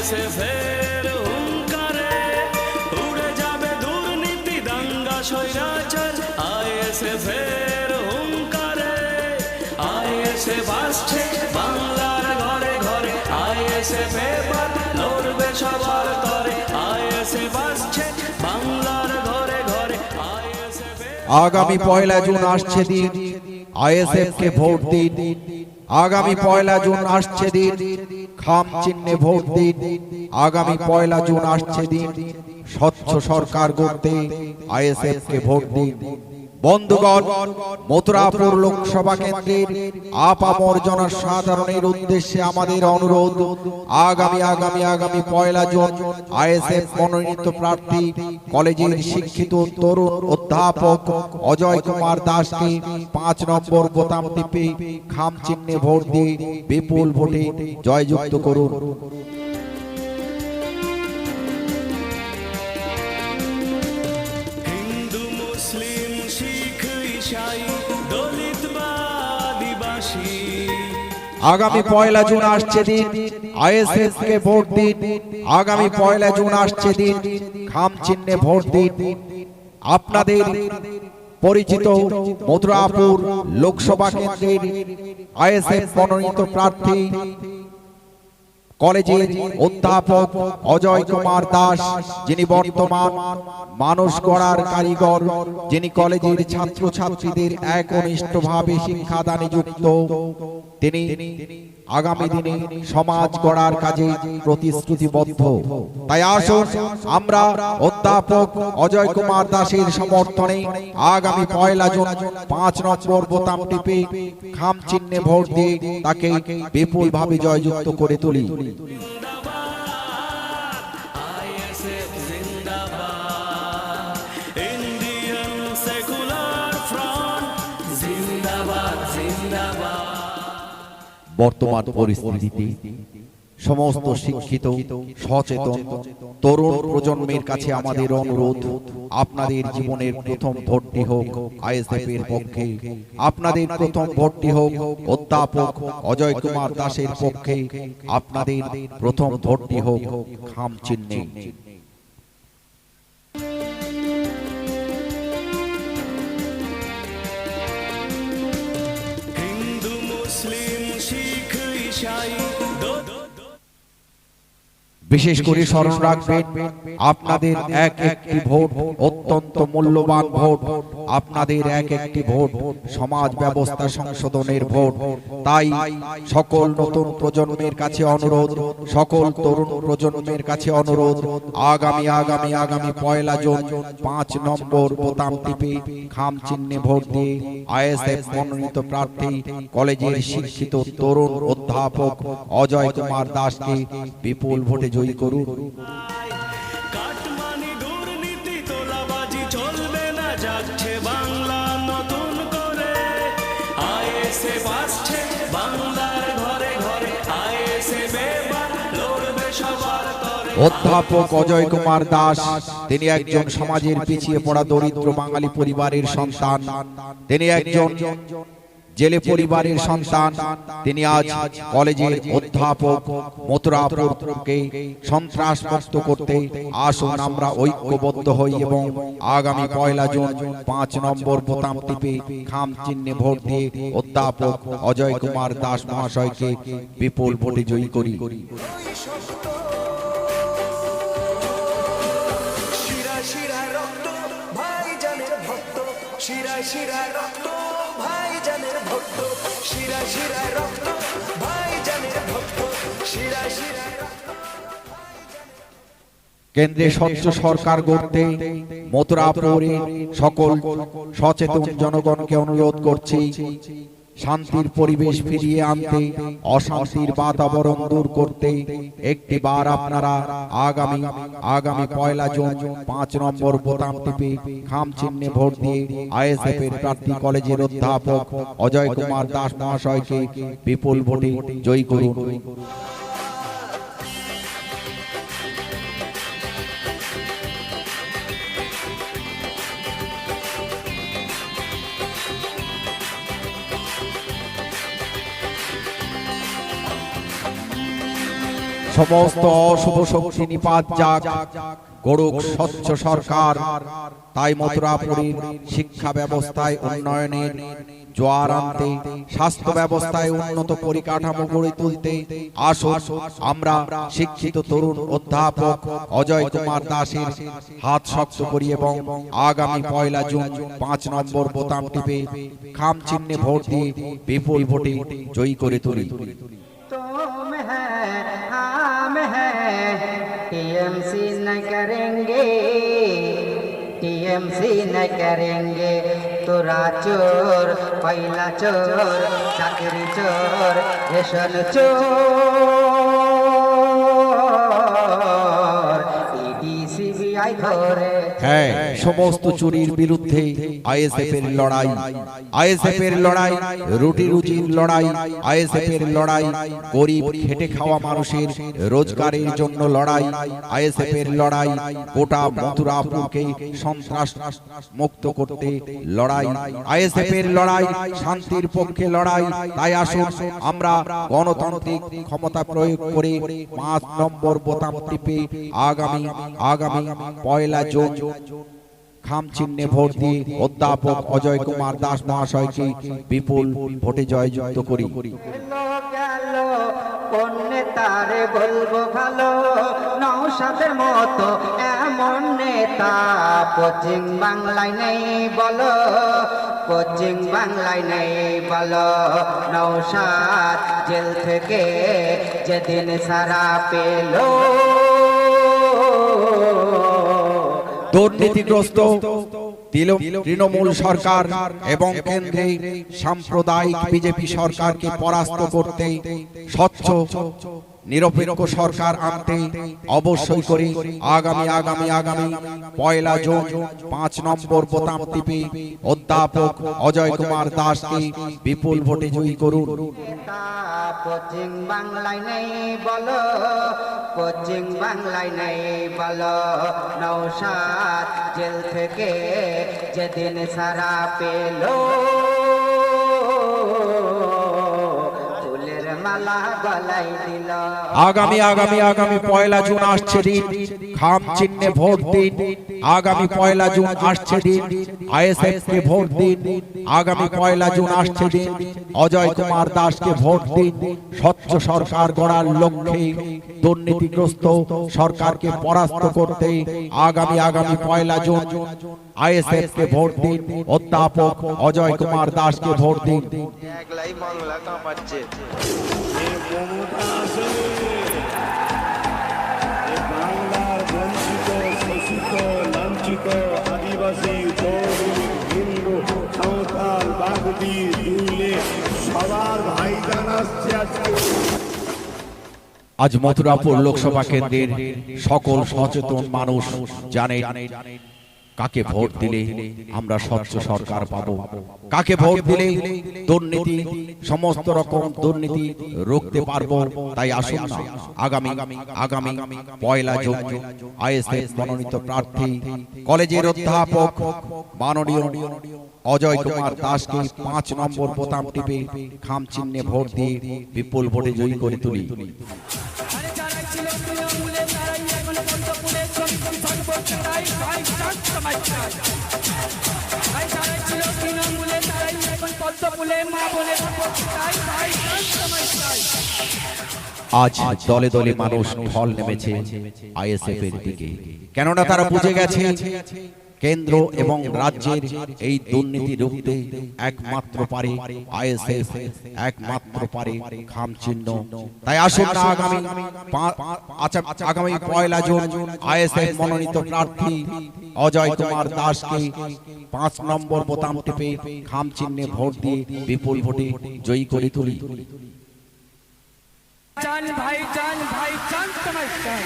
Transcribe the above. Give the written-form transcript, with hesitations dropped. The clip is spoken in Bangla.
আইএসএফের হুঙ্কারে উড়ে যাবে দুর্নীতি দাঙ্গা স্বৈরাচার। আইএসএফের হুঙ্কারে আইএসএফ আসছে বাংলার ঘরে ঘরে। আইএসএফ এবার লড়বে সবার তরে। আইএসএফ আসছে বাংলার ঘরে ঘরে। আগামী 1 জুন আসছে দিন, আইএসএফ কে ভোট দিন। আগামী 1 জুন আসছে দিন, খাম চিহ্নে ভোট দিন। আগামী 1 জুন আসছে দিন, স্বচ্ছ সরকার গড়তে আইএসএফ কে ভোট দিন। বন্ধুগণ, মথুরাপুর লোকসভা কেন্দ্রের আপামর জনসাধারণের উদ্দেশ্যে আমাদের অনুরোধ, আগামী 1 জুন আইএসএফ মনোনীত প্রার্থী কলেজের শিক্ষিত তরুণ অধ্যাপক অজয় কুমার দাসকে 5 নম্বর বোতাম টিপে খাম চিহ্নে ভোট দিয়ে বিপুল ভোটে জয়যুক্ত করুন। আগামী 1 জুন আসছে দিন, আইএসএফ কে ভোট দিন। আগামী 1 জুন আসছে দিন, খাম চিহ্নে ভোট দিন। আপনাদের পরিচিত মথুরাপুর লোকসভা কেন্দ্রের আইএসএফ মনোনীত প্রার্থী কলেজের অধ্যাপক অজয় কুমার দাস, যিনি বর্তমান মানুষ গড়ার কারিগর, যিনি কলেজের ছাত্রছাত্রীদের একনিষ্ঠভাবে শিক্ষাদানে যুক্ত, তিনি আগামী দিনে সমাজ গড়ার কাজে প্রতিশ্রুতিবদ্ধ। তাই আসুন আমরা অধ্যাপক অজয় কুমার দাসের সমর্থনে আগামী 1 জুন 5 নম্বর বোতাম টিপে খাম চিহ্নে ভোট দিয়ে তাকে বিপুলভাবে জয়যুক্ত করে তুলি। বর্তমান পরিস্থিতিতে সমস্ত শিক্ষিত সচেতন তরুণ প্রজন্মের কাছে আমাদের অনুরোধ, আপনাদের জীবনের প্রথম ভোটটি হোক আইএসএফ এর পক্ষে। আপনাদের প্রথম ভোটটি হোক অধ্যাপক অজয় কুমার দাসের পক্ষে। আপনাদের প্রথম ভোটটি হোক খাম চিহ্নে। বিশেষ করে স্মরণ রাখবেন, আপনাদের এক একটি ভোট অত্যন্ত মূল্যবান ভোট। আপনাদের এক একটি ভোট সমাজ ব্যবস্থা সংশোধনের ভোট। তাই সকল নতুন প্রজন্মের কাছে অনুরোধ, সকল তরুণ প্রজন্মের কাছে অনুরোধ, আগামী 1 জুন 5 নম্বর বোতাম টিপে খাম চিহ্নে ভোট দিয়ে আইএসএফ মনোনীত প্রার্থী কলেজের শিক্ষিত তরুণ অধ্যাপক অজয় কুমার দাসকে বিপুল ভোটে জয়ী করুন। কাটমানি দুর্নীতি তোলাবাজি চলবে না, যাচ্ছে বাংলা নতুন করে। আইএসএফ আসছে বাংলার ঘরে ঘরে। আইএসএফ এবার লড়বে সবার তরে। অধ্যাপক অজয় কুমার দাস, তিনি একজন সমাজের পিছিয়ে পড়া দরিদ্র বাঙালি পরিবারের সন্তান। তিনি একজন জেলে পরিবারের সন্তান। তিনি আজ কলেজের অধ্যাপক। মথুরাপুরকে সন্ত্রাসমুক্ত করতে আসুন আমরা ঐক্যবদ্ধ হই এবং আগামী 1 জুন 5 নম্বর বোতাম টিপে খাম চিহ্নে ভোট দিয়ে অধ্যাপক অজয় কুমার দাস মহাশয়কে বিপুল ভোটে জয়ী করি। কেন্দ্রে স্বচ্ছ সরকার গড়তে মথুরাপুরে সকল সচেতন জনগণকে অনুরোধ করছি, শান্তির পরিবেশ ফিরিয়ে আনতে, অশান্তির বাতাবরণ দূর করতে একটিবার আপনারা আগামী 1 জুন 5 নম্বর বোতাম টিপে খাম চিহ্নে ভোট দিয়ে আইএসএফ এর প্রার্থী কলেজের অধ্যাপক অজয় কুমার দাস মহাশয়কে বিপুল ভোটে জয়ী করুন। সমস্ত অশুভ শক্তি নিপাত যাক, গড়ুক স্বচ্ছ সরকার। তাই মথুরাপুরীর শিক্ষা ব্যবস্থায় উন্নয়নের জোয়ার আনতে, স্বাস্থ্য ব্যবস্থায় উন্নত পরিকাঠামো গড়ে তুলতে আসুন আমরা শিক্ষিত তরুণ অধ্যাপক অজয় কুমার দাসের হাত শক্ত করি এবং আগামী 1 জুন 5 নম্বর বোতাম টিপে খাম চিহ্নে ভোট দিয়ে বিপুল ভোটে জয়ী করে তুলি। तुम है हम है टीएमसी न करेंगे, टीएमसी न करेंगे। तोरा चोर, पहला चोर, चाकरी चोर, रेशन चोर, ईडी सीबीआई धरे। হ্যাঁ, সমস্ত চুরির বিরুদ্ধে আইএসএফ এর লড়াই, আইএসএফ এর লড়াই, রুটি রুজির লড়াই, আইএসএফ এর লড়াই, গরিব খেটে খাওয়া মানুষের রোজগারের জন্য লড়াই, আইএসএফ এর লড়াই, গোটা মথুরাপুরকে সন্ত্রাস মুক্ত করতে লড়াই, আইএসএফ এর লড়াই, শান্তির পক্ষে লড়াই। তাই আসুন আমরা গণতান্ত্রিক ক্ষমতা প্রয়োগ করে 5 নম্বর বোতাম টিপে আগামী 1 জুন খাম চিহ্নে ভোট দিয়ে অধ্যাপক অজয় কুমার দাস মহাশয়কে বিপুল ভোটে জয়যুক্ত করি। কোন নেতারে বলবো ভালো, নওশাদের মতো এমন নেতা পশ্চিম বাংলায় নেই বলো, পশ্চিম বাংলায় নেই বলো। নওশাদ জেল থেকে যেদিন সারা পেলো, দুর্নীতিগ্রস্ত তৃণমূল সরকার এবং কেন্দ্রে সাম্প্রদায়িক বিজেপি সরকারকে পরাস্ত করতে স্বচ্ছ নিরপেক্ষ সরকার আনতে অবশ্যই করে আগামী 1 জুন 5 নম্বর বোতাম টিপে অধ্যাপক অজয় কুমার দাসকে বিপুল ভোটে জয়ী করুন। পশ্চিম বাংলায় নেই বলো, পশ্চিম বাংলায় নেই বলো। নওশাদ জেল থেকে যেদিন সারা পেলো, ফুলের মালা গলায় দিল। আগামী 1 জুন আসছে দিন, খাম চিহ্নে ভোট দিন। আগামী 1 জুন আসছে দিন, আইএসএফ কে ভোট দিন। আগামী 1 জুন আসছে দিন, অজয় কুমার দাসকে ভোট দিন। স্বচ্ছ সরকার গড়ার লক্ষ্যে দুর্নীতিগ্রস্ত সরকারকে পরাস্ত করতে আগামী 1 জুন আইএসএফ কে ভোট দিন, অধ্যাপক অজয় কুমার দাসকে ভোট দিন। একলাই বাংলা কাঁপাচ্ছে। বাংলার বঞ্চিত, শোষিত, লাঞ্ছিত আদিবাসী, তরুণ, হিন্দু, সাঁওতাল, বাগদি, দুলে সবার ভাইজান আসছে আজকে। আজ মথুরাপুর লোকসভা কেন্দ্রের সকল সচেতন মানুষ জানে কাকে ভোট দিলে আমরা স্বচ্ছ সরকার পাবো, কাকে ভোট দিলে দুর্নীতি, সমস্ত রকম দুর্নীতি রুখতে পারবো। তাই আসুন না আগামী 1 জুন আইএসএফ মনোনীত প্রার্থী কলেজের অধ্যাপক মাননীয় অজয় কুমার দাসকে 5 নম্বর বোতাম টিপে খাম চিহ্নে ভোট দিয়ে বিপুল ভোটে জয়ী করে তুলি। আজ দলে দলে মানুষ ঢল নেমেছে আইএসএফ এর দিকে, কেননা তারা বুঝে গেছে কেন্দ্র এবং রাজ্যের এই দুর্নীতি রুখতে একমাত্র পারে আইএসএফ, একমাত্র পারে খাম চিহ্ন। তাই আসুন না আগামী 1 জুন আইএসএফ মনোনীত প্রার্থী অজয় কুমার দাসকে 5 নম্বর বোতাম টিপে খাম চিহ্নে ভোট দিয়ে বিপুল ভোটে জয়ী করে তুলি। ভাই চান তোমায় চান।